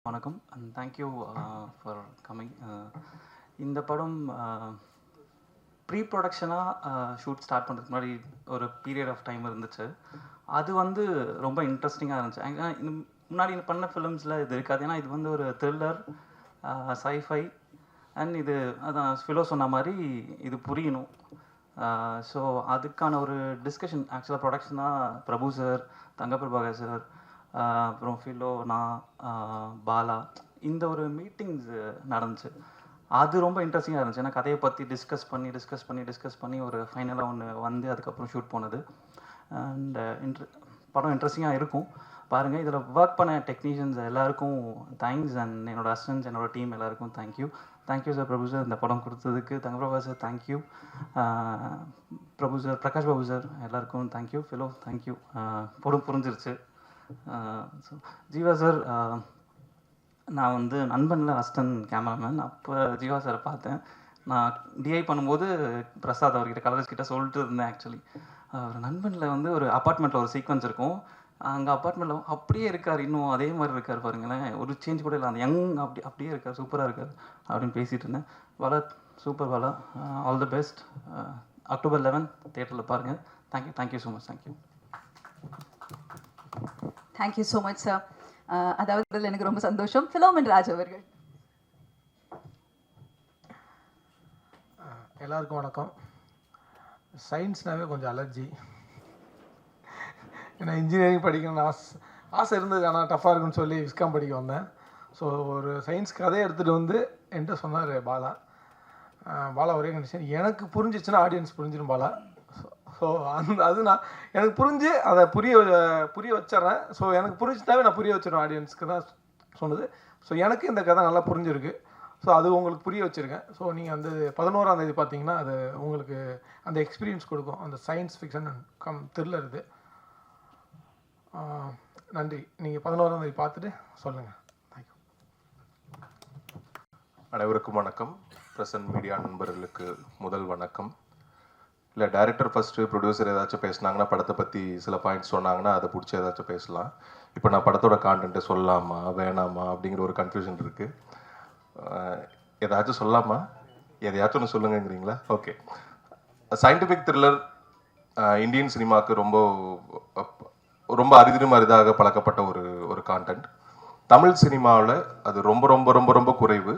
வணக்கம் and thank you for coming. இந்த படம் ப்ரீ ப்ரொடக்ஷனாக ஷூட் ஸ்டார்ட் பண்ணுறதுக்கு முன்னாடி ஒரு பீரியட் ஆஃப் டைம் இருந்துச்சு. அது வந்து ரொம்ப இன்ட்ரெஸ்டிங்காக இருந்துச்சு. ஏன்னா முன்னாடி பண்ண ஃபிலிம்ஸில் இது இருக்காது. ஏன்னா இது வந்து ஒரு த்ரில்லர், சைஃபை அண்ட் இது அதான் ஃபிலோ சொன்ன மாதிரி இது புரியணும். ஸோ அதுக்கான ஒரு டிஸ்கஷன் ஆக்சுவலாக ப்ரொடக்ஷனாக பிரபு சார், தங்கப்பிரபாகர் சார், அப்புறம் ஃபிலோ, நான், பாலா, இந்த ஒரு மீட்டிங்ஸ் நடந்துச்சு. அது ரொம்ப இன்ட்ரெஸ்டிங்காக இருந்துச்சு. ஏன்னா கதையை பற்றி டிஸ்கஸ் பண்ணி ஒரு ஃபைனலாக ஒன்று வந்து அதுக்கப்புறம் ஷூட் போனது. அண்ட் படம் இன்ட்ரெஸ்டிங்காக இருக்கும், பாருங்கள். இதில் ஒர்க் பண்ண டெக்னீஷியன்ஸ் எல்லாருக்கும் தேங்க்ஸ். அண்ட் என்னோடய அசிஸ்டன்ஸ், என்னோடய டீம் எல்லாருக்கும் தேங்க்யூ சார். பிரபு சார் இந்த படம் கொடுத்ததுக்கு, தங்கப்பிரபா சார் தேங்க்யூ, பிரபு சார், பிரகாஷ் பாபு சார் எல்லாருக்கும் தேங்க்யூ, ஃபிலோ தேங்க்யூ. படம் புரிஞ்சிருச்சு. ஸோ ஜீவா சார், நான் வந்து நண்பனில் அசிஸ்டன்ட் கேமராமேன். அப்போ ஜீவா சாரை பார்த்தேன். நான் டிஐ பண்ணும்போது பிரசாத் அவர்கிட்ட, கலர்ஸ் கிட்ட சொல்லிட்டு இருந்தேன். ஆக்சுவலி ஒரு நண்பனில் வந்து ஒரு அப்பார்ட்மெண்ட்டில் ஒரு சீக்வன்ஸ் இருக்கும். அங்கே அப்பார்ட்மெண்ட்டில் அப்படியே இருக்கார், இன்னும் அதே மாதிரி இருக்கார் பாருங்களேன், ஒரு சேஞ்ச் கூட இல்லை, அந்த யங் அப்படியே இருக்கார், சூப்பராக இருக்கார் அப்படின்னு பேசிகிட்டு இருந்தேன். Bala super Bala, all the best. October 11 தியேட்டரில் பாருங்கள். Thank you so much. Thank you so much sir. அதாவது எனக்கு ரொம்ப சந்தோஷம். ஃபிலோமின் ராஜ் அவர்கள். எல்லாருக்கும் வணக்கம். சயின்ஸ்னாவே கொஞ்சம் அலர்ஜி. ஏன்னா இன்ஜினியரிங் படிக்கணும்னு ஆசை இருந்தது, ஆனால் டஃப்பாக இருக்குன்னு சொல்லி விஸ்காம் படிக்க வந்தேன். ஸோ ஒரு சயின்ஸ் கதையை எடுத்துகிட்டு வந்து என்கிட்ட சொன்னார் பாலா ஒரே கண்டிஷன், எனக்கு புரிஞ்சிச்சுன்னா ஆடியன்ஸ் புரிஞ்சிடும் பாலா. ஸோ அது நான் எனக்கு புரிஞ்சு அதை புரிய வச்சிட்றேன். ஸோ எனக்கு புரிஞ்சுட்டாவே நான் புரிய வச்சிடுவேன், ஆடியன்ஸ்க்கு தான் சொன்னது. ஸோ எனக்கு இந்த கதை நல்லா புரிஞ்சிருக்கு. ஸோ அது உங்களுக்கு புரிய வச்சுருக்கேன். ஸோ நீங்கள் அந்த 11ஆம் தேதி பார்த்தீங்கன்னா அது உங்களுக்கு அந்த எக்ஸ்பீரியன்ஸ் கொடுக்கும். அந்த சயின்ஸ் ஃபிக்ஷன் கம் த்ரில்லர் இது. நன்றி. நீங்கள் 11ஆம் தேதி பார்த்துட்டு சொல்லுங்கள். தேங்க்யூ. அனைவருக்கும் வணக்கம். பிரசன்ட் மீடியா நண்பர்களுக்கு முதல் வணக்கம். இல்லை, டைரக்டர் ஃபஸ்ட்டு, ப்ரொடியூசர் ஏதாச்சும் பேசினாங்கன்னா, படத்தை பற்றி சில பாயிண்ட்ஸ் சொன்னாங்கன்னா அதை பிடிச்சி ஏதாச்சும் பேசலாம். இப்போ நான் படத்தோட கான்டென்ட்டை சொல்லலாமா வேணாமா அப்படிங்கிற ஒரு கன்ஃபியூஷன் இருக்குது. ஏதாச்சும் சொல்லலாமா, எதையாச்சும் ஒன்று சொல்லுங்கிறீங்களா? ஓகே. சயின்டிஃபிக் த்ரில்லர் இந்தியன் சினிமாவுக்கு ரொம்ப அரிதிலும் அரிதாக பழக்கப்பட்ட ஒரு கான்டென்ட். தமிழ் சினிமாவில் அது ரொம்ப ரொம்ப ரொம்ப ரொம்ப குறைவு.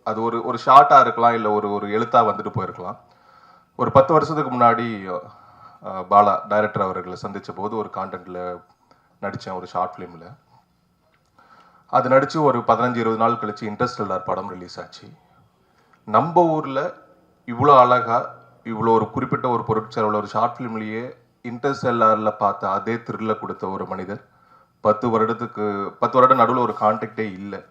அது ஒரு ஷார்ட்டாக இருக்கலாம், இல்லை ஒரு எழுத்தாக வந்துட்டு போயிருக்கலாம். ஒரு 10 வருஷத்துக்கு முன்னாடி பாலா டைரக்டர் அவர்களை சந்தித்த போது ஒரு கான்டென்ட்டில் நடித்தேன், ஒரு ஷார்ட் ஃபிலிமில். அது நடித்து ஒரு 15-20 நாள் கழித்து இன்டர்ஸ்டெல்லார் படம் ரிலீஸ் ஆச்சு. நம்ம ஊரில் இவ்வளோ அழகாக, இவ்வளோ ஒரு குறிப்பிட்ட ஒரு பொருட்செலவில் ஒரு ஷார்ட் ஃபிலிம்லேயே இன்டர்ஸ்டெல்லாரில் பார்த்த அதே த்ரில்லை கொடுத்த ஒரு மனிதர் 10 வருடம் நடுவில் ஒரு கான்டாக்டே இல்லை.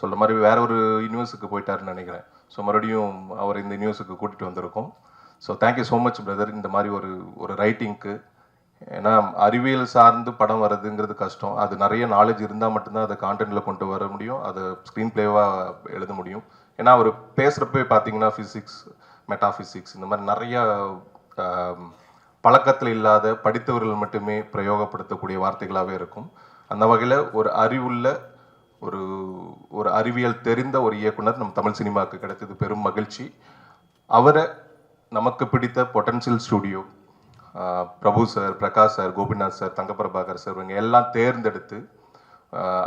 சொல்ல மாதிரி வேற ஒரு யூனிவர்ஸுக்கு போயிட்டாருன்னு நினைக்கிறேன். ஸோ மறுபடியும் அவர் இந்த யூனிவர்ஸுக்கு கூட்டிகிட்டு வந்திருக்கோம். So thank you so much brother, இந்த மாதிரி ஒரு ரைட்டிங்க்கு. ஏன்னா அறிவியல் சார்ந்து படம் வர்றதுங்கிறது கஷ்டம். அது நிறைய நாலேஜ் இருந்தால் மட்டும்தான் அதை கான்டென்ட்டில் கொண்டு வர முடியும், அதை ஸ்க்ரீன் பிளேவாக எழுத முடியும். ஏன்னா அவர் பேசுகிறப்ப பார்த்தீங்கன்னா ஃபிசிக்ஸ், மெட்டாஃபிசிக்ஸ், இந்த மாதிரி நிறைய பழக்கத்தில் இல்லாத படித்தவர்கள் மட்டுமே பிரயோகப்படுத்தக்கூடிய வார்த்தைகளாகவே இருக்கும். அந்த வகையில் ஒரு அறிவுள்ள ஒரு அறிவியல் தெரிந்த ஒரு இயக்குனர் நம் தமிழ் சினிமாவுக்கு கிடைத்தது பெரும் மகிழ்ச்சி. அவரை நமக்கு பிடித்த potential studio, Prabhu sir, Prakash sir, Gopinath sir, Thangaprabhakar sir, இவங்க எல்லாம் தேர்ந்தெடுத்து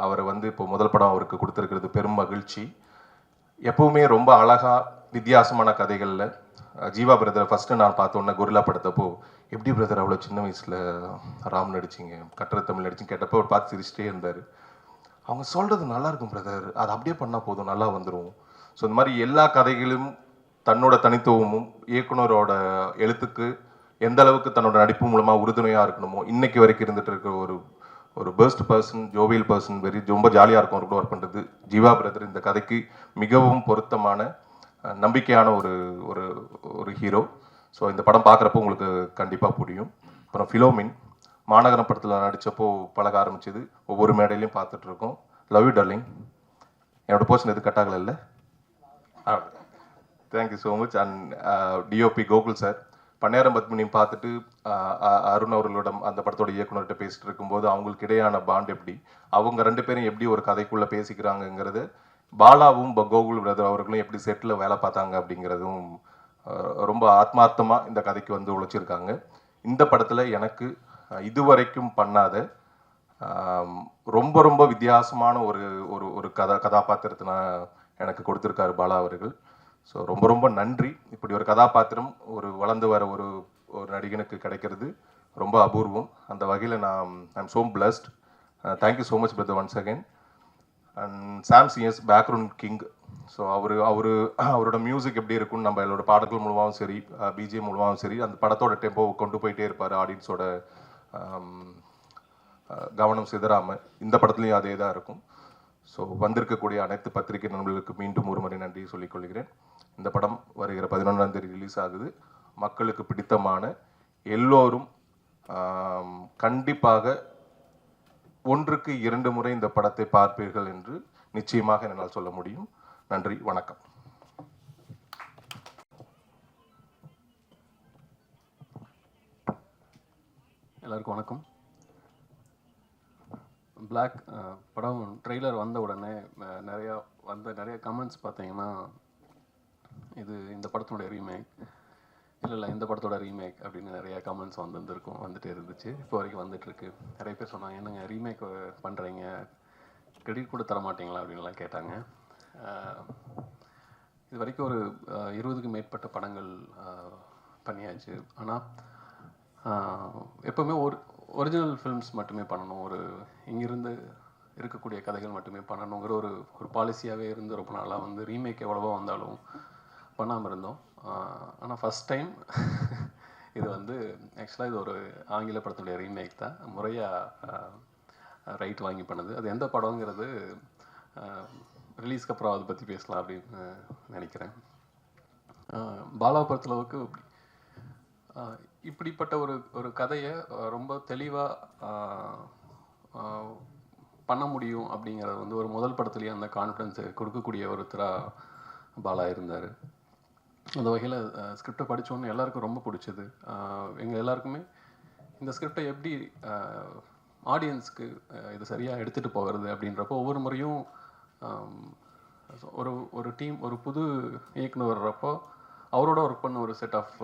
அவரை வந்து இப்போ முதல் படம் அவருக்கு கொடுத்துருக்கிறது பெரும் மகிழ்ச்சி. எப்பவுமே ரொம்ப அழகாக வித்தியாசமான கதைகளில் ஜீவா பிரதரை ஃபஸ்ட்டு நான் பார்த்தோன்னே கொரில்லா படத்தப்போ, எப்படி பிரதர் அவ்வளோ சின்ன வயசில் ராம் நடிச்சிங்க, கட்டுரை தமிழ் நடிச்சிங்க கேட்டப்போ அவர் பார்த்து சிரிச்சிட்டே இருந்தார். அவங்க சொல்கிறது நல்லா இருக்கும் பிரதர், அது அப்படியே பண்ணால் போதும், நல்லா வந்துடும். ஸோ இந்த மாதிரி எல்லா கதைகளும் தன்னோட தனித்துவமும் இயக்குனரோட எழுத்துக்கு எந்த அளவுக்கு தன்னோட நடிப்பு மூலமாக உறுதுணையாக இருக்கணுமோ இன்னைக்கு வரைக்கும் இருந்துட்டு இருக்க ஒரு பெஸ்ட் பர்சன், ஜோவியல் பர்சன், ரொம்ப ஜாலியாக இருக்கும் அவருக்கு ஒர்க் பண்ணுறது. ஜீவா பிரதர் இந்த கதைக்கு மிகவும் பொருத்தமான நம்பிக்கையான ஒரு ஹீரோ. ஸோ இந்த படம் பார்க்குறப்போ உங்களுக்கு கண்டிப்பாக புரியும். அப்புறம் ஃபிலோமின் மாநகரம் படத்தில் நடித்தப்போ பழக ஆரம்பிச்சது, ஒவ்வொரு மேடையிலையும் பார்த்துட்ருக்கோம். Love you darling. என்னோட போர்ஷன் எது கட் ஆகலை? Thank you so much. And DOP Gokul sir, பன்னியாரம் பத்மினியும் பார்த்துட்டு அருண் அவர்களிடம் அந்த படத்தோட இயக்குனர்கிட்ட பேசிட்டு இருக்கும்போது அவங்களுக்கு இடையான பாண்ட் எப்படி, அவங்க 2 பேரும் எப்படி ஒரு கதைக்குள்ளே பேசிக்கிறாங்கங்கிறது, பாலாவும் கோகுல் பிரதர் அவர்களும் எப்படி செட்டில் வேலை பார்த்தாங்க அப்படிங்கிறதும் ரொம்ப ஆத்மார்த்தமாக இந்த கதைக்கு வந்து உழைச்சிருக்காங்க. இந்த படத்தில் எனக்கு இதுவரைக்கும் பண்ணாத ரொம்ப ரொம்ப வித்தியாசமான ஒரு ஒரு ஒரு கதாபாத்திரத்தை எனக்கு கொடுத்துருக்காரு பாலா அவர்கள். ஸோ ரொம்ப ரொம்ப நன்றி. இப்படி ஒரு கதாபாத்திரம் ஒரு வளர்ந்து வர ஒரு ஒரு நடிகனுக்கு கிடைக்கிறது ரொம்ப அபூர்வம். அந்த வகையில் I'm so blessed. Thank you so much brother once again. And Sam CS background king. So அவரோட மியூசிக் எப்படி இருக்குன்னு நம்ம என்னோட பாடல்கள் மூலமாகவும் சரி, பிஜிஎம் மூலமாகவும் சரி, அந்த படத்தோட டெம்போ கொண்டு போயிட்டே இருப்பார். ஆடியன்ஸோட கவனம் சிதறாமல் இந்த படத்துலையும் அதே தான் இருக்கும். ஸோ வந்திருக்கக்கூடிய அனைத்து பத்திரிகை நண்பர்களுக்கு மீண்டும் ஒரு முறை நன்றி சொல்லிக்கொள்கிறேன். இந்த படம் வருகிற 11ஆம் தேதி ரிலீஸ் ஆகுது. மக்களுக்கு பிடித்தமான எல்லோரும் கண்டிப்பாக 1க்கு 2 முறை இந்த படத்தை பார்ப்பீர்கள் என்று நிச்சயமாக என்னால் சொல்ல முடியும். நன்றி, வணக்கம். எல்லாருக்கும் வணக்கம். பிளாக் படம் ட்ரெய்லர் வந்த உடனே நிறைய கமெண்ட்ஸ் பார்த்தீங்கன்னா, இது இந்த படத்தினுடைய ரீமேக், இல்லை இந்த படத்தோட ரீமேக் அப்படின்னு நிறைய கமெண்ட்ஸ் வந்துட்டே இருந்துச்சு. இப்போ வரைக்கும் வந்துட்டுருக்கு. நிறைய பேர் சொன்னாங்க, என்னங்க ரீமேக் பண்ணுறீங்க, கிரெடிட் கூட தர மாட்டிங்களா அப்படின்லாம் கேட்டாங்க. இது வரைக்கும் ஒரு 20க்கும் மேற்பட்ட படங்கள் பண்ணியாச்சு. ஆனால் எப்போவுமே ஒரிஜினல் ஃபில்ம்ஸ் மட்டுமே பண்ணணும், இங்கிருந்து இருக்கக்கூடிய கதைகள் மட்டுமே பண்ணணுங்கிற ஒரு பாலிசியாகவே இருந்து ரொம்ப நாளாக வந்து ரீமேக் எவ்வளவோ வந்தாலும் பண்ணாமல் இருந்தோம். ஆனால் ஃபஸ்ட் டைம் இது வந்து ஆக்சுவலாக இது ஒரு ஆங்கில படத்துடைய ரீமேக் தான், முறையாக ரைட் வாங்கி பண்ணது. அது எந்த படங்கிறது ரிலீஸ்க்கு அப்புறம் அதை பற்றி பேசலாம் அப்படின்னு நினைக்கிறேன். பாலா பொறுத்தளவுக்கு இப்படிப்பட்ட ஒரு கதையை ரொம்ப தெளிவாக பண்ண முடியும் அப்படிங்கிறது வந்து ஒரு முதல் படத்துலேயே அந்த கான்ஃபிடென்ஸை கொடுக்கக்கூடிய ஒருத்தராக பாலா இருந்தார். அந்த வகையில் ஸ்கிரிப்டை படித்தோன்னு எல்லாருக்கும் ரொம்ப பிடிச்சது. எங்கள் எல்லாருக்குமே இந்த ஸ்கிரிப்டை எப்படி ஆடியன்ஸ்க்கு இது சரியாக எடுத்துகிட்டு போகிறது அப்படின்றப்போ ஒவ்வொரு முறையும் ஒரு டீம், ஒரு புது இயக்குனர் வர்றப்போ அவரோட ஒர்க் பண்ண ஒரு செட் ஆஃப்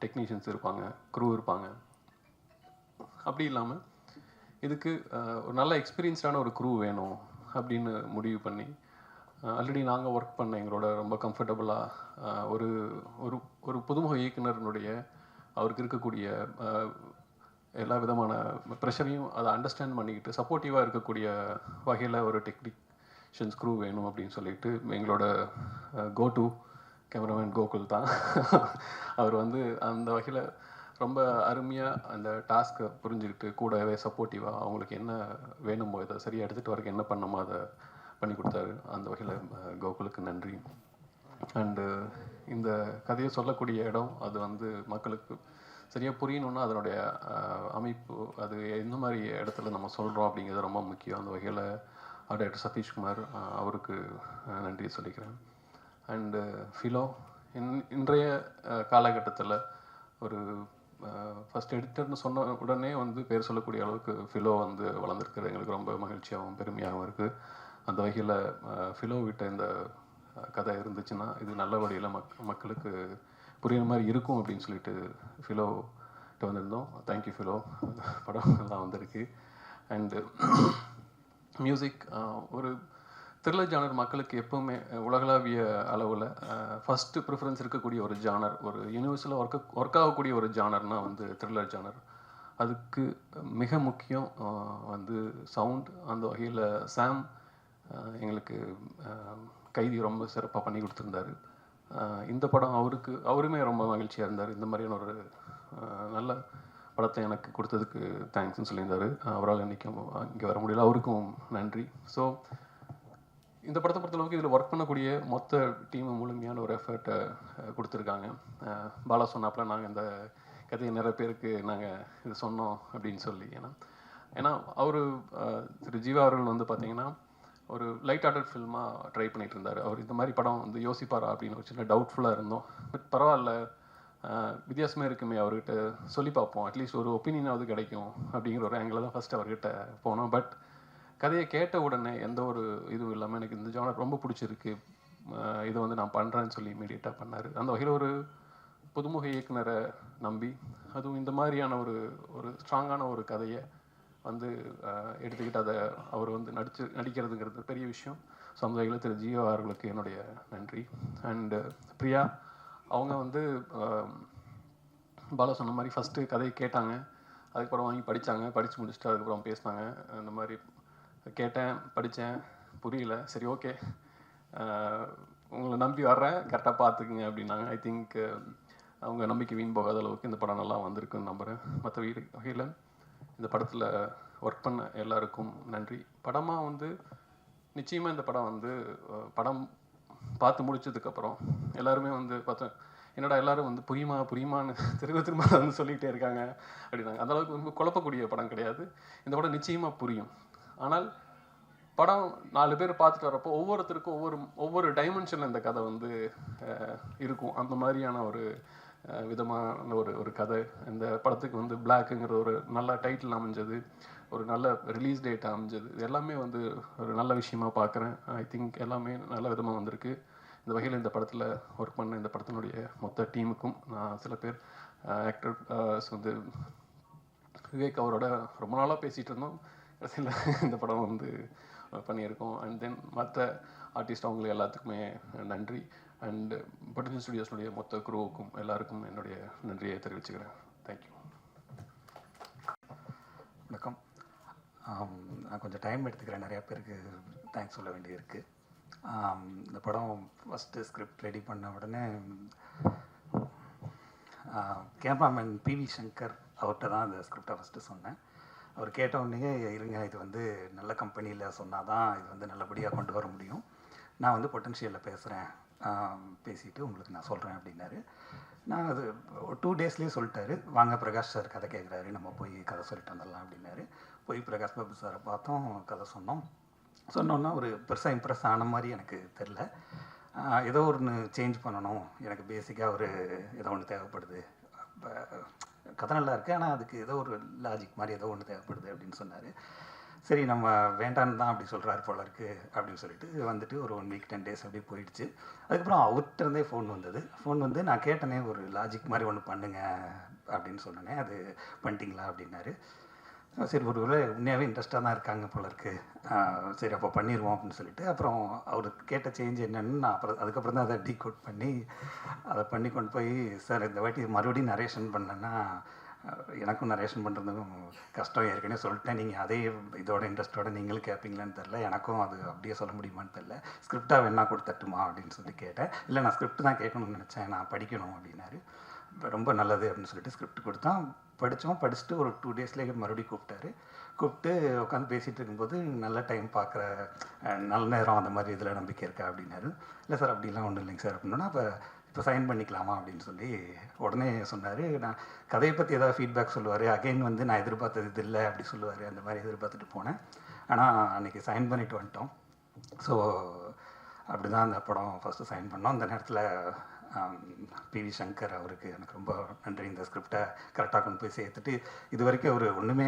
டெக்னீஷியன்ஸ் இருப்பாங்க, க்ரூ இருப்பாங்க. அப்படி இல்லாமல் இதுக்கு ஒரு நல்ல எக்ஸ்பீரியன்ஸ்டான ஒரு க்ரூ வேணும் அப்படின்னு முடிவு பண்ணி, ஆல்ரெடி நாங்கள் ஒர்க் பண்ண எங்களோட ரொம்ப கம்ஃபர்டபுளாக ஒரு ஒரு ஒரு புதுமுக இயக்குனருடைய அவருக்கு இருக்கக்கூடிய எல்லா விதமான ப்ரெஷரையும் அதை அண்டர்ஸ்டாண்ட் பண்ணிக்கிட்டு சப்போர்ட்டிவாக இருக்கக்கூடிய வகையில் ஒரு டெக்னீஷியன்ஸ் க்ரூ வேணும் அப்படின்னு சொல்லிட்டு எங்களோட கோ டு கேமராமேன் கோகுல் தான். அவர் வந்து அந்த வகையில் ரொம்ப அருமையாக அந்த டாஸ்க்கை புரிஞ்சுக்கிட்டு கூடவே சப்போர்ட்டிவாக அவங்களுக்கு என்ன வேணுமோ இதை சரியாக எடுத்துகிட்டு வரக்கு என்ன பண்ணணுமோ அதை பண்ணி கொடுத்தாரு. அந்த வகையில் கோகுலுக்கு நன்றி. அண்டு இந்த கதையை சொல்லக்கூடிய இடம் அது வந்து மக்களுக்கு சரியாக புரியணுன்னா அதனுடைய அமைப்பு, அது எந்த மாதிரி இடத்துல நம்ம சொல்கிறோம் அப்படிங்கிறது ரொம்ப முக்கியம். அந்த வகையில் டைரக்டர் சதீஷ்குமார் அவருக்கு நன்றியை சொல்லிக்கிறேன். அண்டு ஃபிலோ இன்றைய காலகட்டத்தில் ஒரு ஃபஸ்ட் எடிட்டர்னு சொன்ன உடனே வந்து பேர் சொல்லக்கூடிய அளவுக்கு ஃபிலோ வந்து வளர்ந்துருக்குறது எங்களுக்கு ரொம்ப மகிழ்ச்சியாகவும் பெருமையாகவும் இருக்குது. அந்த வகையில் ஃபிலோ விட்ட இந்த கதை இருந்துச்சுன்னா இது நல்ல வழியில் மக்களுக்கு புரியுற மாதிரி இருக்கும் அப்படின்னு சொல்லிட்டு ஃபிலோட்ட வந்திருந்தோம். தேங்க்யூ ஃபிலோ, படம் எல்லாம் வந்திருக்கு. அண்டு மியூசிக் ஒரு த்ரில்லர் ஜானர் மக்களுக்கு எப்போவுமே உலகளாவிய அளவில் ஃபஸ்ட்டு ப்ரிஃபரன்ஸ் இருக்கக்கூடிய ஒரு ஜானர், ஒரு யூனிவர்சலாக ஒர்க் ஆகக்கூடிய ஒரு ஜானர்னால் வந்து த்ரில்லர் ஜானர். அதுக்கு மிக முக்கியம் வந்து சவுண்ட். அந்த வகையில் சாம் எங்களுக்கு கைதி ரொம்ப சிறப்பாக பண்ணி கொடுத்துருந்தாரு. இந்த படம் அவருமே ரொம்ப மகிழ்ச்சியாக இருந்தார். இந்த மாதிரியான ஒரு நல்ல படத்தை எனக்கு கொடுத்ததுக்கு தேங்க்ஸ்ன்னு சொல்லியிருந்தார். அவரால் இன்றைக்கும் இங்கே வர முடியல, அவருக்கும் நன்றி. ஸோ இந்த படத்தை பொறுத்தளவுக்கு இதில் ஒர்க் பண்ணக்கூடிய மொத்த டீமு முழுமையான ஒரு எஃபர்ட்டை கொடுத்துருக்காங்க. பாலா சொன்னாப்பில் நாங்கள் இந்த கதையை நிறைய பேருக்கு நாங்கள் இது சொன்னோம் அப்படின்னு சொல்லி, ஏன்னா அவர் திரு ஜீவா அவர்கள் வந்து பார்த்திங்கன்னா ஒரு லைட் ஹார்ட்டட் ஃபில்மாக ட்ரை பண்ணிகிட்டு இருந்தார். அவர் இந்த மாதிரி படம் வந்து யோசிப்பாரா அப்படின்னு ஒரு சின்ன டவுட்ஃபுல்லாக இருந்தோம். பட் பரவாயில்ல, வித்தியாசமாக இருக்குமே அவர்கிட்ட சொல்லி பார்ப்போம், அட்லீஸ்ட் ஒரு ஒப்பீனியனாவது கிடைக்கும் அப்படிங்கிற ஒரு ஆங்கிள் தான் ஃபஸ்ட்டு அவர்கிட்ட போனோம். பட் கதையை கேட்ட உடனே எந்த ஒரு இதுவும் இல்லாமல் எனக்கு இந்த ஜானர் ரொம்ப பிடிச்சிருக்கு, இதை வந்து நான் பண்ணுறேன்னு சொல்லி இமீடியட்டாக பண்ணார். அந்த வகையில் ஒரு புதுமுக இயக்குனரை நம்பி, அதுவும் இந்த மாதிரியான ஒரு ஸ்ட்ராங்கான ஒரு கதையை வந்து எடுத்துக்கிட்டு அதை அவர் வந்து நடிக்கிறதுங்கிறது பெரிய விஷயம். ஸோ அந்த வகையில் திரு ஜியோ அவர்களுக்கு என்னுடைய நன்றி. அண்டு பிரியா அவங்க வந்து பாலா சொன்ன மாதிரி ஃபஸ்ட்டு கதையை கேட்டாங்க, அதுக்கப்புறம் வாங்கி படித்தாங்க, படித்து முடிச்சுட்டு அதுக்கப்புறம் பேசினாங்க. இந்த மாதிரி கேட்டேன், படித்தேன், புரியல, சரி ஓகே உங்களை நம்பி வர்றேன், கரெக்டாக பார்த்துக்குங்க அப்படின்னாங்க. ஐ திங்க் அவங்க நம்பிக்கை வீண் போகாத அளவுக்கு இந்த படம் நல்லா வந்திருக்குன்னு நம்புகிறேன். மற்ற வகையில் இந்த படத்தில் ஒர்க் பண்ண எல்லாருக்கும் நன்றி. படமாக வந்து நிச்சயமாக இந்த படம் வந்து படம் பார்த்து முடிச்சதுக்கப்புறம் எல்லாருமே வந்து பார்த்தேன், என்னடா எல்லாரும் வந்து புரியுமான்னு திரும்ப வந்து சொல்லிகிட்டே இருக்காங்க அப்படின்னாங்க. அந்தளவுக்கு ரொம்ப குழப்பக்கூடிய படம் கிடையாது. இந்த படம் நிச்சயமாக புரியும். ஆனால் படம் 4 பேர் பார்த்துட்டு வரப்போ ஒவ்வொருத்தருக்கும் ஒவ்வொரு டைமென்ஷனில் இந்த கதை வந்து இருக்கும். அந்த மாதிரியான ஒரு விதமான ஒரு கதை. இந்த படத்துக்கு வந்து பிளாக்குங்கிற ஒரு நல்ல டைட்டில் அமைஞ்சது, ஒரு நல்ல ரிலீஸ் டேட் அமைஞ்சது, இது எல்லாமே வந்து ஒரு நல்ல விஷயமா பார்க்குறேன். ஐ திங்க் எல்லாமே நல்ல விதமாக வந்திருக்கு. இந்த வகையில் இந்த படத்தில் ஒர்க் பண்ண இந்த படத்தினுடைய மொத்த டீமுக்கும் நான் சில பேர் ஆக்டர்ஸ் வந்து விவேக் அவரோட ரொம்ப நாளாக பேசிகிட்டு இருந்தோம், கடைசியில் இந்த படம் வந்து பண்ணியிருக்கோம். அண்ட் தென் மற்ற ஆர்டிஸ்ட் அவங்களுக்கு எல்லாத்துக்குமே நன்றி. அண்டு பொட்டன்ஷியல் ஸ்டுடியோஸ்னுடைய மொத்த குரூவுக்கும் எல்லாருக்கும் என்னுடைய நன்றியை தெரிவிச்சுக்கிறேன். தேங்க்யூ. வணக்கம். நான் கொஞ்சம் டைம் எடுத்துக்கிறேன், நிறையா பேருக்கு தேங்க்ஸ் சொல்ல வேண்டியிருக்கு. இந்த படம் ஃபஸ்ட்டு ஸ்கிரிப்ட் ரெடி பண்ண உடனே கேமராமேன் பிவி சங்கர் அவர்கிட்ட தான் அந்த ஸ்கிரிப்டை ஃபஸ்ட்டு சொன்னேன். அவர் கேட்ட உடனே, இருங்க இது வந்து நல்ல கம்பெனியில் சொன்னால் தான் இது வந்து நல்லபடியாக கொண்டு வர முடியும், நான் வந்து பொட்டன்ஷியலில் பேசுகிறேன், பேசிவிட்டு உங்களுக்கு நான் சொல்கிறேன் அப்படின்னாரு. நான் அது 2 டேஸ்லேயே சொல்லிட்டாரு, வாங்க பிரகாஷ் சார் கதை கேட்குறாரு, நம்ம போய் கதை சொல்லிட்டு வந்துடலாம் அப்படின்னாரு. போய் பிரகாஷ் பாபு சாரை பார்த்தோம், கதை சொன்னோன்னா ஒரு பெருசாக இம்ப்ரெஸ் ஆன மாதிரி எனக்கு தெரில. ஏதோ ஒன்று சேஞ்ச் பண்ணணும், எனக்கு பேசிக்காக ஏதோ ஒன்று தேவைப்படுது, கதை நல்லா இருக்குது ஆனால் அதுக்கு ஏதோ ஒரு லாஜிக் மாதிரி ஏதோ ஒன்று தேவைப்படுது அப்படின்னு சொன்னார். சரி நம்ம வேண்டான்னு தான் அப்படி சொல்கிறாரு போல இருக்குது அப்படின்னு சொல்லிட்டு வந்துட்டு ஒரு 1 வீக் 10 டேஸ் அப்படியே போயிடுச்சு. அதுக்கப்புறம் அவர்கிட்டருந்தே ஃபோன் வந்து நான் கேட்டனே ஒரு லாஜிக் மாதிரி ஒன்று பண்ணுங்க அப்படின்னு சொன்னேன், அது பண்ணிட்டீங்களா அப்படின்னாரு. சரி ஒரு உண்மையாகவே இன்ட்ரெஸ்டாக தான் இருக்காங்க போல இருக்குது, சரி அப்போ பண்ணிடுவோம் அப்படின்னு சொல்லிட்டு அப்புறம் அவர் கேட்ட சேஞ்ச் என்னென்னு நான் அதுக்கப்புறம் தான் அதை டீகோட் பண்ணி அதை பண்ணி கொண்டு போய், சார் இந்த வாட்டி மறுபடியும் நரேஷன் பண்ணேன்னா எனக்கும் நரேஷன் பண்ணுறதுக்கும் கஷ்டம், ஏற்கனவே சொல்லிட்டேன், நீங்கள் அதே இதோட இன்ட்ரெஸ்ட்டோட நீங்களும் கேட்பீங்களான்னு தெரில, எனக்கும் அது அப்படியே சொல்ல முடியுமான்னு தெரில, ஸ்கிரிப்டாக வேணா கொடுத்தட்டுமா அப்படின்னு சொல்லி கேட்டேன். இல்லை நான் ஸ்கிரிப்ட் தான் கேட்கணும்னு நினச்சேன், நான் படிக்கணும் அப்படின்னாரு. ரொம்ப நல்லது அப்படின்னு சொல்லிட்டு ஸ்கிரிப்ட் கொடுத்தான், படிச்சுட்டு ஒரு 2 டேஸ்லேயே மறுபடியும் கூப்பிட்டு உட்காந்து பேசிகிட்டு இருக்கும்போது நல்ல டைம் பார்க்குற நல்ல நேரம் அந்த மாதிரி இதில் நம்பிக்கை இருக்கா அப்படின்னாரு. இல்லை சார் அப்படிலாம் ஒன்றும் இல்லைங்க சார் அப்படின்னா, இப்போ சைன் பண்ணிக்கலாமா அப்படின்னு சொல்லி உடனே சொன்னார். நான் கதையை பற்றி ஏதாவது ஃபீட்பேக் சொல்லுவார், அகைன் வந்து நான் எதிர்பார்த்தது இது இல்லை அப்படி சொல்லுவார், அந்த மாதிரி எதிர்பார்த்துட்டு போனேன். ஆனால் அன்றைக்கி சைன் பண்ணிவிட்டு வந்துட்டோம். ஸோ அப்படி தான் அந்த படம் ஃபஸ்ட்டு சைன் பண்ணோம். அந்த நேரத்தில் பிவி சங்கர் அவருக்கு எனக்கு ரொம்ப நன்றி, இந்த ஸ்கிரிப்டை கரெக்டாக கொண்டு போய் சேர்த்துட்டு இது வரைக்கும் அவர் ஒன்றுமே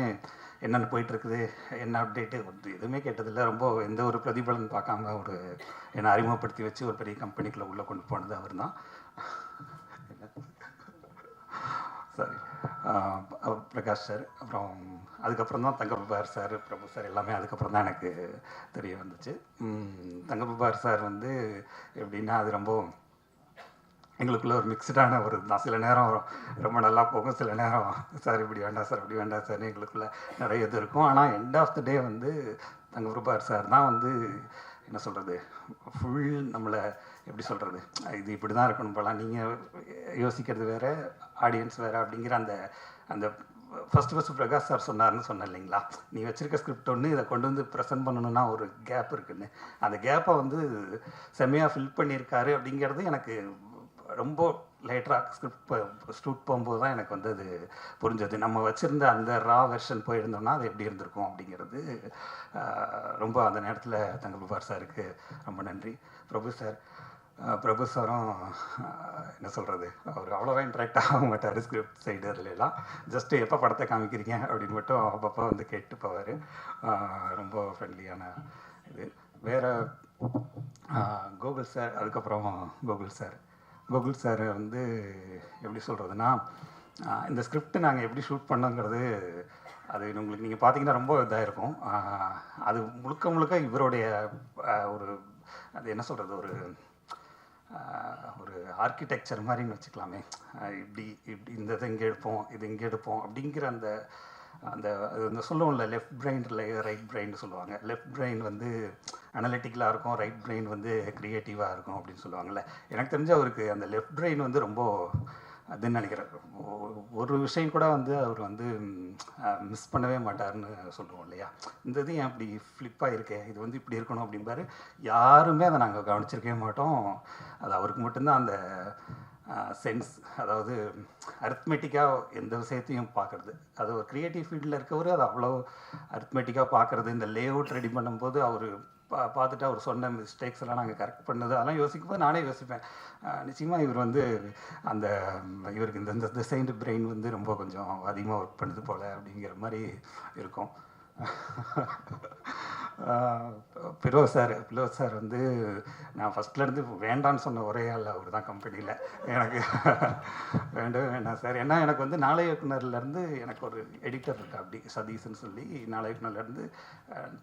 என்னென்ன போயிட்டுருக்குது, என்ன அப்டேட்டு எதுவுமே கேட்டதில்லை. ரொம்ப எந்த ஒரு பிரதிபலன் பார்க்காம என்னை அறிமுகப்படுத்தி வச்சு ஒரு பெரிய கம்பெனிக்குள்ளே உள்ளே கொண்டு போனது அவர் தான். Sorry Prakash sir. அப்புறம் அதுக்கப்புறம் தான் தங்கபார் சார், பிரபு சார் எல்லாமே அதுக்கப்புறம் தான் எனக்கு தெரிய வந்துச்சு. தங்கபார் சார் வந்து எப்படின்னா அது ரொம்ப எங்களுக்குள்ள ஒரு மிக்சடான தான். சில நேரம் ரொம்ப நல்லா போகும், சில நேரம் சார் இப்படி வேண்டாம் சார் அப்படி வேண்டாம் சார்னு எங்களுக்குள்ள நிறைய இது இருக்கும். ஆனால் எண்ட் ஆஃப் த டே வந்து தங்கபார் சார் தான் வந்து என்ன சொல்கிறது, ஃபுல் நம்மளை எப்படி சொல்கிறது, இது இப்படி தான் இருக்கணும் போலாம், நீங்கள் யோசிக்கிறது வேறு ஆடியன்ஸ் வேறு அப்படிங்கிற அந்த ஃபஸ்ட்டு பிரகாஷ் சார் சொன்னார்னு சொன்னேன் இல்லைங்களா, நீ வச்சுருக்க ஸ்கிரிப்ட் ஒன்று இதை கொண்டு வந்து ப்ரெசென்ட் பண்ணணுன்னா ஒரு கேப் இருக்குதுன்னு, அந்த கேப்பை வந்து செம்மையாக ஃபில் பண்ணியிருக்காரு அப்படிங்கிறது எனக்கு ரொம்ப லேட்டராக ஸ்கிரிப்ட் போகும்போது தான் எனக்கு வந்து அது புரிஞ்சது. நம்ம வச்சுருந்த அந்த ரா வெர்ஷன் போயிருந்தோம்னா அது எப்படி இருந்திருக்கும் அப்படிங்கிறது ரொம்ப அந்த நேரத்தில் தங்கபார் சாருக்கு ரொம்ப நன்றி. பிரபு சார் பிரபு சாரும் என்ன சொல்கிறது, அவர் அவ்வளோவா இன்ட்ராக்ட் ஆக மாட்டார் ஸ்கிரிப்ட் சைடு அதுலலாம். ஜஸ்ட்டு எப்போ படத்தை காமிக்கிறீங்க அப்படின்னு மட்டும் அப்பப்போ வந்து கேட்டு போவார். ரொம்ப ஃப்ரெண்ட்லியான இது. வேறு கோகுல் சார், அதுக்கப்புறம் கோகுல் சார் வந்து எப்படி சொல்கிறதுனா, இந்த ஸ்கிரிப்ட் நாங்கள் எப்படி ஷூட் பண்ணோங்கிறது அது உங்களுக்கு நீங்கள் பார்த்தீங்கன்னா ரொம்ப இதாக இருக்கும். அது முழுக்க முழுக்க இவருடைய ஒரு அது என்ன சொல்கிறது, ஒரு ஆர்கிடெக்சர் மாதிரின்னு வச்சுக்கலாமே. இப்படி இப்படி இந்த இதை இங்கே எடுப்போம், இது இங்கே எடுப்போம் அப்படிங்கிற அந்த அந்த அந்த சொல்லுவோம்ல, லெஃப்ட் பிரெயின் ரைட் பிரெயின் சொல்லுவாங்க. லெஃப்ட் பிரெயின் வந்து அனலிட்டிக்கலாக இருக்கும், ரைட் பிரெயின் வந்து க்ரியேட்டிவாக இருக்கும் அப்படின்னு சொல்லுவாங்கள்ல. எனக்கு தெரிஞ்ச அவருக்கு அந்த லெஃப்ட் பிரெயின் வந்து ரொம்ப அதுன்னு நினைக்கிறேன். ஒரு விஷயம் கூட வந்து அவர் வந்து மிஸ் பண்ணவே மாட்டார்னு சொல்லுவோம் இல்லையா. இந்த இது ஏன் இப்படி ஃப்ளிப்பாக இருக்கே, இது வந்து இப்படி இருக்கணும் அப்படிம்பாரு. யாருமே அதை நாங்கள் கவனிச்சிருக்கவே மாட்டோம். அது அவருக்கு மட்டும்தான் அந்த சென்ஸ், அதாவது அரித்மெட்டிக்காக எந்த விஷயத்தையும் பார்க்குறது. அது ஒரு க்ரியேட்டிவ் ஃபீல்டில் இருக்கவர் அது அவ்வளோ அரித்மெட்டிக்காக பார்க்குறது. இந்த லே அவுட் ரெடி பண்ணும்போது அவர் பார்த்துட்டு அவர் சொன்ன மிஸ்டேக்ஸ் எல்லாம் நாங்கள் கரெக்ட் பண்ணது அதெல்லாம் யோசிக்கும்போது நானே யோசிப்பேன், நிச்சயமாக இவர் வந்து அந்த இவருக்கு இந்த டிசைன்டு பிரெயின் வந்து ரொம்ப கொஞ்சம் அதிகமாக ஒர்க் பண்ணுது போல் அப்படிங்கிற மாதிரி இருக்கும். பிலோஸ் சார் வந்து நான் ஃபஸ்ட்லேருந்து வேண்டான்னு சொன்ன ஒரே ஆள் அவர் தான் கம்பெனியில். எனக்கு வேண்டாம் சார். ஏன்னா எனக்கு வந்து நாளை இயக்குனர்லேருந்து எனக்கு ஒரு எடிட்டர் இருக்கா, அப்படி சதீஷ்ன்னு சொல்லி நாளை இயக்குனர்லேருந்து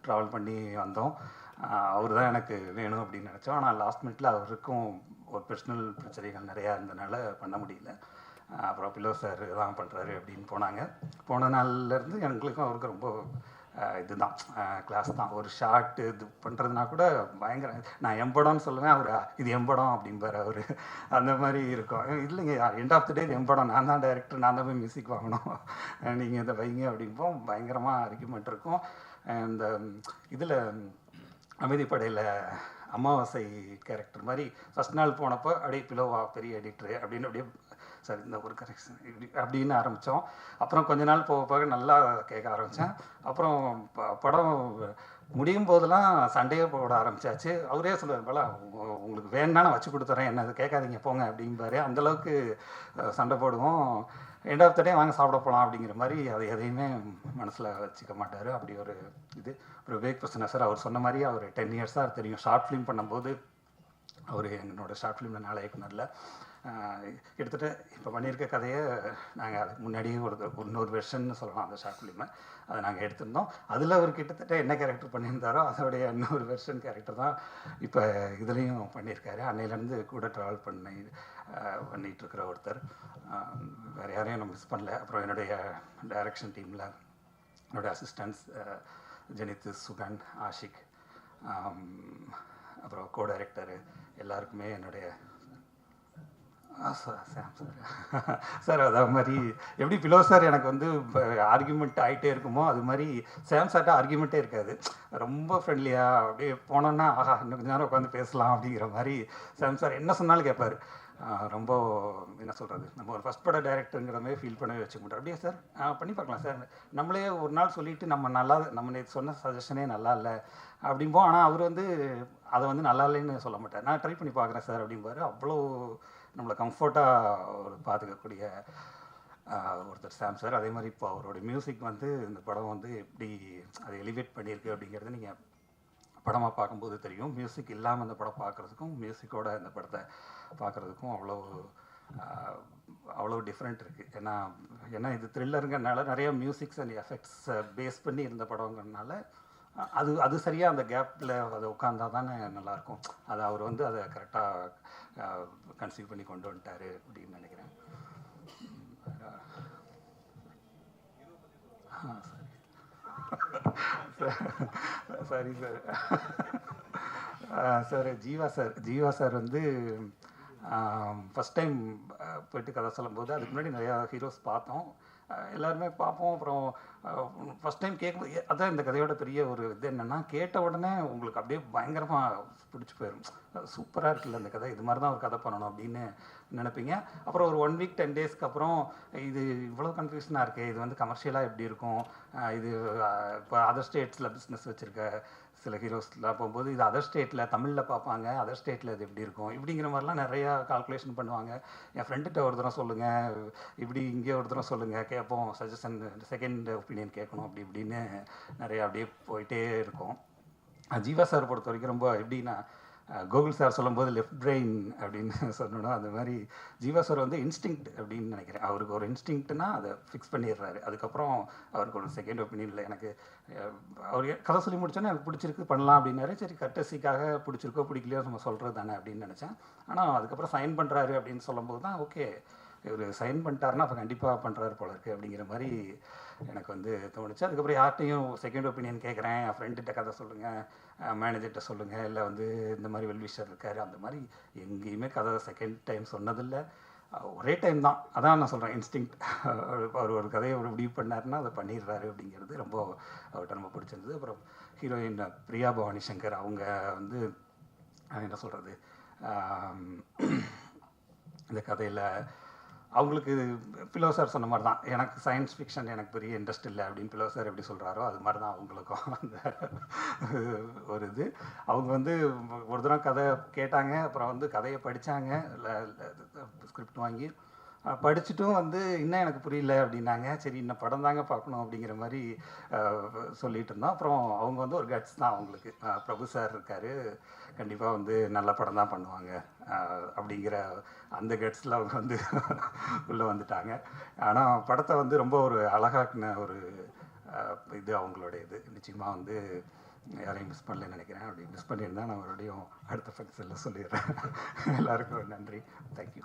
ட்ராவல் பண்ணி வந்தோம். அவர் தான் எனக்கு வேணும் அப்படின்னு நினச்சோம். ஆனால் லாஸ்ட் மினிட்ல அவருக்கும் ஒரு பர்சனல் பிரச்சனைகள் நிறையா இருந்தனால பண்ண முடியல. அப்புறம் பிலோ சார் தான் பண்ணுறாரு அப்படின்னு போன நாள்லேருந்து எங்களுக்கும் அவருக்கு ரொம்ப இதுதான் கிளாஸ் தான். ஒரு ஷார்ட் இது பண்ணுறதுனா கூட பயங்கர, நான் எம்படம்னு சொல்லுவேன், அவர் இது எம்படம் அப்படிம்பார் அவர். அந்த மாதிரி இருக்கும். இல்லைங்க, எண்ட் ஆஃப் த டே இது எம்படம், நான் தான் டைரக்டர், நான் தான் போய் மியூசிக் வாங்கணும், நீங்கள் இதை வைங்க அப்படிம்போம். பயங்கரமாக ஆர்கியூமெண்ட் இருக்கும். இந்த இதில் அமைதிப்படையில் அமாவாசை கேரக்டர் மாதிரி ஃபஸ்ட் நாள் போனப்போ அப்படியே பிலோவா பெரிய எடிட்ரு அப்படின்னு அப்படியே சரி இந்த ஒரு கரெக்ஷன் இப்படி அப்படின்னு ஆரம்பித்தோம். அப்புறம் கொஞ்ச நாள் போக போக நல்லா கேட்க ஆரம்பித்தேன். அப்புறம் படம் முடியும் போதெல்லாம் சண்டையே போட ஆரம்பித்தாச்சு. அவரே சொல்லுவார், பல உங்களுக்கு வேணுன்னா நான் வச்சு கொடுத்துட்றேன், என்ன அது கேட்காதீங்க போங்க அப்படிம்பாரு. அந்தளவுக்கு சண்டை போடுவோம். எண்ட் ஆஃப் த டே வாங்க சாப்பிட போகலாம் அப்படிங்கிற மாதிரி அதை எதையுமே மனசில் வச்சுக்க மாட்டார். அப்படி ஒரு இது. அப்புறம் விவேக் பிரசன்னா சார், அவர் சொன்ன மாதிரி அவர் 10 இயர்ஸாக தெரியும். ஷார்ட் ஃபிலிம் பண்ணும்போது அவர் என்னோடய ஷார்ட் ஃபிலிமில் நாளை இயக்குனரில் கிட்டத்தட்ட இப்போ பண்ணியிருக்க கதையை நாங்கள் அதுக்கு முன்னாடியே இன்னொரு வெர்ஷன்னு சொல்லலாம் அந்த ஷார்ட் ஃபிலிமை. அதை நாங்கள் எடுத்திருந்தோம். அதில் அவர் கிட்டத்தட்ட என்ன கேரக்டர் பண்ணியிருந்தாரோ அதோடைய இன்னொரு வெர்ஷன் கேரக்டர் தான் இப்போ இதுலேயும் பண்ணியிருக்காரு. அன்னையிலேருந்து கூட ட்ராவல் பண்ணிகிட்ருக்கிற ஒருத்தர். வேறு யாரையும் நான் மிஸ் பண்ணல. அப்புறம் என்னுடைய டைரக்ஷன் டீமில் என்னுடைய அசிஸ்டன்ட்ஸ் ஜெனித், சுகன், ஆஷிக், அப்புறம் கோ டைரக்டரு எல்லாருக்குமே என்னுடைய சார் அதே மாதிரி எப்படி பிலோ சார் எனக்கு வந்து ஆர்கியூமெண்ட் ஆகிட்டே இருக்குமோ அது மாதிரி சாம் சார்ட்ட ஆர்கியூமெண்ட்டே இருக்காது. ரொம்ப ஃப்ரெண்ட்லியாக அப்படியே போனோன்னா ஆஹா இன்னும் கொஞ்சம் நேரம் உட்காந்து பேசலாம் அப்படிங்கிற மாதிரி சாம் சார் என்ன சொன்னாலும் கேட்பார். ரொம்ப என்ன சொல்கிறது, நம்ம ஒரு ஃபஸ்ட் பட டைரக்டருங்கிற மாதிரி ஃபீல் பண்ணவே வச்சுக்க மாட்டோம். அப்படியே சார் பண்ணி பார்க்கலாம் சார், நம்மளே ஒரு நாள் சொல்லிவிட்டு நம்ம சொன்ன சஜஷனே நல்லா இல்லை அப்படிம்போம். ஆனால் அவர் வந்து அதை வந்து நல்லா இல்லைன்னு சொல்ல மாட்டார். நான் ட்ரை பண்ணி பார்க்குறேன் சார் அப்படிம்பாரு. அவ்வளோ நம்மளை கம்ஃபர்ட்டாக ஒரு பார்த்துக்கக்கூடிய ஒருத்தர் சாம் சார். அதே மாதிரி இப்போ அவரோட மியூசிக் வந்து இந்த படம் வந்து எப்படி அதை எலிவேட் பண்ணியிருக்கு அப்படிங்கிறது நீங்கள் படமாக பார்க்கும்போது தெரியும். மியூசிக் இல்லாமல் இந்த படம் பார்க்குறதுக்கும் மியூசிக்கோட இந்த படத்தை பார்க்குறதுக்கும் அவ்வளோ டிஃப்ரெண்ட் இருக்குது. ஏன்னா இது த்ரில்லருங்கிறனால நிறைய மியூசிக்ஸ் அண்ட் எஃபெக்ட்ஸ் பேஸ் பண்ணி இருந்த படங்கிறதுனால அது சரியாக அந்த கேப்பில் அதை உட்காந்தா தானே நல்லாயிருக்கும். அதை அவர் வந்து அதை கரெக்டாக கன்சீவ் பண்ணி கொண்டு வந்துட்டார் அப்படின்னு நினைக்கிறேன். சரி சார். சார் ஜீவா சார் வந்து ஃபஸ்ட் டைம் போயிட்டு கதை சொல்லும்போது அதுக்கு முன்னாடி நிறையா ஹீரோஸ் பார்த்தோம், எல்லாருமே பார்ப்போம். அப்புறம் ஃபஸ்ட் டைம் கேட்கும்போது அதான் இந்த கதையோட பெரிய ஒரு இது என்னென்னா, கேட்ட உடனே உங்களுக்கு அப்படியே பயங்கரமாக பிடிச்சி போயிடும். சூப்பராக இருக்குல்ல இந்த கதை, இது மாதிரி தான் ஒரு கதை பண்ணணும் அப்படின்னு நினைப்பீங்க. அப்புறம் ஒரு 1 வீக் 10 டேஸ்க்கு அப்புறம் இது இவ்வளோ கன்ஃபியூஷனாக இருக்குது, இது வந்து கமர்ஷியலாக எப்படி இருக்கும், இது இப்போ அதர் ஸ்டேட்ஸில் பிஸ்னஸ் வச்சுருக்க சில ஹீரோஸ்லாம் போகும்போது இது அதர் ஸ்டேட்டில் தமிழில் பார்ப்பாங்க, அதர் ஸ்டேட்டில் இது எப்படி இருக்கும் இப்படிங்கிற மாதிரிலாம் நிறையா கால்குலேஷன் பண்ணுவாங்க. என் ஃப்ரெண்டுகிட்ட ஒரு தடவை சொல்லுங்கள், இப்படி இங்கே ஒரு தடவை சொல்லுங்கள், கேட்போம், சஜஷன் செகண்ட் ஒப்பீனியன் கேட்கணும் அப்படி இப்படின்னு நிறையா அப்படியே போயிட்டே இருக்கும். ஜீவா சார் பொறுத்த வரைக்கும் ரொம்ப எப்படின்னா, கோகுல் சார் சொல்லும்போது லெஃப்ட் பிரெயின் அப்படின்னு சொல்லணும், அந்த மாதிரி ஜீவா சார் வந்து இன்ஸ்டிங்க்ட் அப்படின்னு நினைக்கிறேன். அவருக்கு ஒரு இன்ஸ்டிங்க்ட்னா அதை ஃபிக்ஸ் பண்ணிடுறாரு. அதுக்கப்புறம் அவருக்கு ஒரு செகண்ட் ஒப்பீனியன் இல்லை. எனக்கு அவர் கதை சொல்லி முடிச்சோன்னே எனக்கு பிடிச்சிருக்கு பண்ணலாம் அப்படின்னாரு. சரி கட்டசிக்காக பிடிச்சிருக்கோ பிடிக்கலையோ நம்ம சொல்கிறது தானே அப்படின்னு நினச்சேன். ஆனால் அதுக்கப்புறம் சைன் பண்ணுறாரு அப்படின்னு சொல்லும்போது தான் ஓகே, இவர் சைன் பண்ணிட்டாருன்னா அப்போ கண்டிப்பாக பண்ணுறாரு போல இருக்குது அப்படிங்கிற மாதிரி எனக்கு வந்து தோணுச்சு. அதுக்கப்புறம் யார்கிட்டையும் செகண்ட் ஒப்பீனியன் கேட்குறேன், என் ஃப்ரெண்டுகிட்ட கதை சொல்லுங்கள், மேனேஜர்கிட்ட சொல்லுங்கள், இல்லை வந்து இந்த மாதிரி வெல்விஷர் இருக்கார், அந்த மாதிரி எங்கேயுமே கதை செகண்ட் டைம் சொன்னதில்லை. ஒரே டைம் தான். அதான் நான் சொல்கிறேன், இன்ஸ்டிங்க்ட். அவர் ஒரு கதையை ஒரு முடிவு பண்ணாருன்னா அதை பண்ணிடுறாரு அப்படிங்கிறது ரொம்ப அவர்கிட்ட ரொம்ப பிடிச்சிருந்தது. அப்புறம் ஹீரோயின் பிரியா பவானி சங்கர், அவங்க வந்து என்ன சொல்கிறது, இந்த கதையில் அவங்களுக்கு பிலோ சார் சொன்ன மாதிரி தான், எனக்கு சயின்ஸ் ஃபிக்ஷன் எனக்கு பெரிய இன்ட்ரெஸ்ட் இல்லை அப்படின்னு பிலோ சார் எப்படி சொல்கிறாரோ அது மாதிரி தான் அவங்களுக்கும் அந்த ஒரு இது. அவங்க வந்து ஒரு தடவை கதை கேட்டாங்க, அப்புறம் வந்து கதையை படித்தாங்க, ஸ்கிரிப்ட் வாங்கி படிச்சுட்டும் வந்து இன்னும் எனக்கு புரியல அப்படின்னாங்க. சரி இன்னும் படம் தாங்க பார்க்கணும் அப்படிங்கிற மாதிரி சொல்லிகிட்டு இருந்தோம். அப்புறம் அவங்க வந்து ஒரு கட்ஸ் தான் அவங்களுக்கு, பிரபு சார் இருக்கார், கண்டிப்பாக வந்து நல்ல படம் தான் பண்ணுவாங்க அப்படிங்கிற அந்த கட்ஸில் அவங்க வந்து உள்ளே வந்துட்டாங்க. ஆனால் படத்தை வந்து ரொம்ப ஒரு அழகாக்குன ஒரு இது அவங்களோட இது. நிச்சயமாக வந்து யாரையும் மிஸ் பண்ணலன்னு நினைக்கிறேன். அப்படி மிஸ் பண்ணியிருந்தால் நான் மறுபடியும் அடுத்த ஃபங்க்ஷனில் சொல்லிடுறேன். எல்லாருக்கும் நன்றி, தேங்க்யூ.